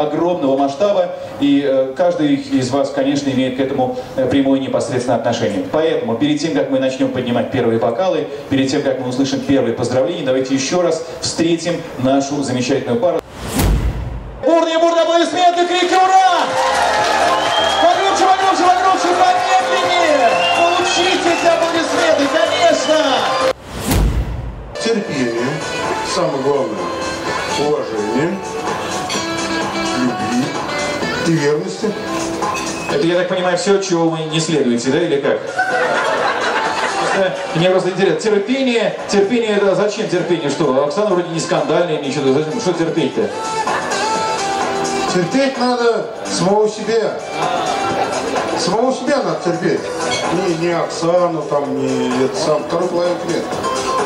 огромного масштаба, и каждый из вас, конечно, имеет к этому прямое непосредственное отношение. Поэтому, перед тем, как мы начнем поднимать первые бокалы, перед тем, как мы услышим первые поздравления, давайте еще раз встретим нашу замечательную пару. Бурные аплодисменты, крики «Ура!» Погромче, погромче, погромче, помедленнее! Получите эти аплодисменты, конечно! Терпение, самое главное, уважение, любви и верности. Это, я так понимаю, все, чего вы не следуете, да, или как? Мне просто интересно, терпение, это зачем терпение? Что, Оксана вроде не скандальная, ничего, зачем? Что терпеть-то? Терпеть надо самого себя. Самого себя надо терпеть. Не Оксану, там, не это сам, второй половинки нет.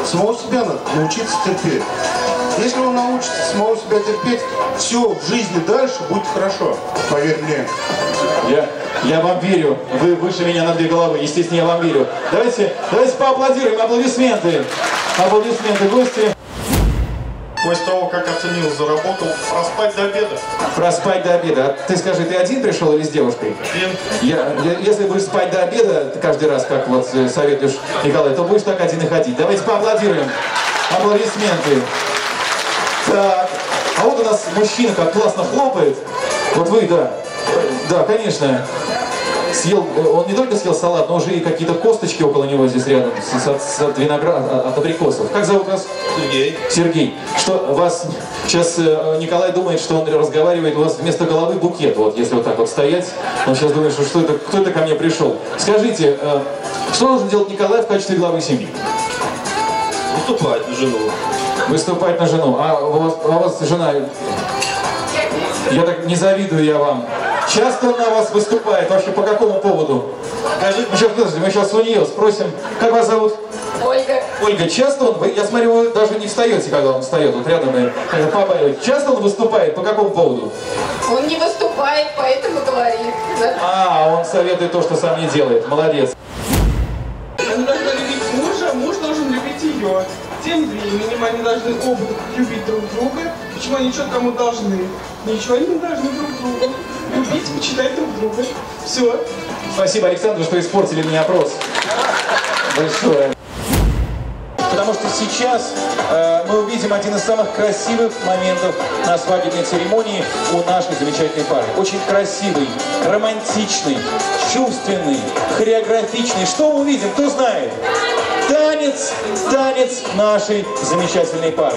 Самого себя надо научиться терпеть. Если он научится самого себя терпеть, все в жизни дальше будет хорошо. Поверь мне. Я вам верю. Вы выше меня на 2 головы. Естественно, я вам верю. Давайте поаплодируем. Аплодисменты. Аплодисменты, гости. После того, как оценил, заработал, проспать до обеда. Проспать до обеда. А ты скажи, ты один пришел или с девушкой? Один. Если будешь спать до обеда, каждый раз, как вот советуешь, Николай, то будешь так один и ходить. Давайте поаплодируем. Аплодисменты. Так. А вот у нас мужчина как классно хлопает. Вот вы, да. Да, конечно. Съел, он не только съел салат, но уже и какие-то косточки около него здесь рядом, от винограда, от абрикосов. Как зовут вас? Сергей. Сергей. Что вас сейчас Николай думает, что он разговаривает, у вас вместо головы букет, вот если вот так вот стоять, он сейчас думает, что это, кто это ко мне пришел. Скажите, что должен делать Николай в качестве главы семьи? Выступать на жену. Выступать на жену. А у вас жена... Я так не завидую я вам. Часто он на вас выступает? Вообще по какому поводу? Мы сейчас у нее спросим. Как вас зовут? Ольга. Ольга, часто он, я смотрю, вы даже не встаете, когда он встает, вот рядом и побаивает. Часто он выступает? По какому поводу? Он не выступает, поэтому говорит. А, он советует то, что сам не делает. Молодец. Она должна любить мужа, муж должен любить ее. Тем временем они должны оба любить друг друга. Почему они что кому должны? Ничего они не должны друг другу. Любить, почитать друг друга. Все. Спасибо, Александр, что испортили мне опрос. Большое. Потому что сейчас мы увидим один из самых красивых моментов на свадебной церемонии у нашей замечательной пары. Очень красивый, романтичный, чувственный, хореографичный. Что мы увидим, кто знает? Танец нашей замечательной пары.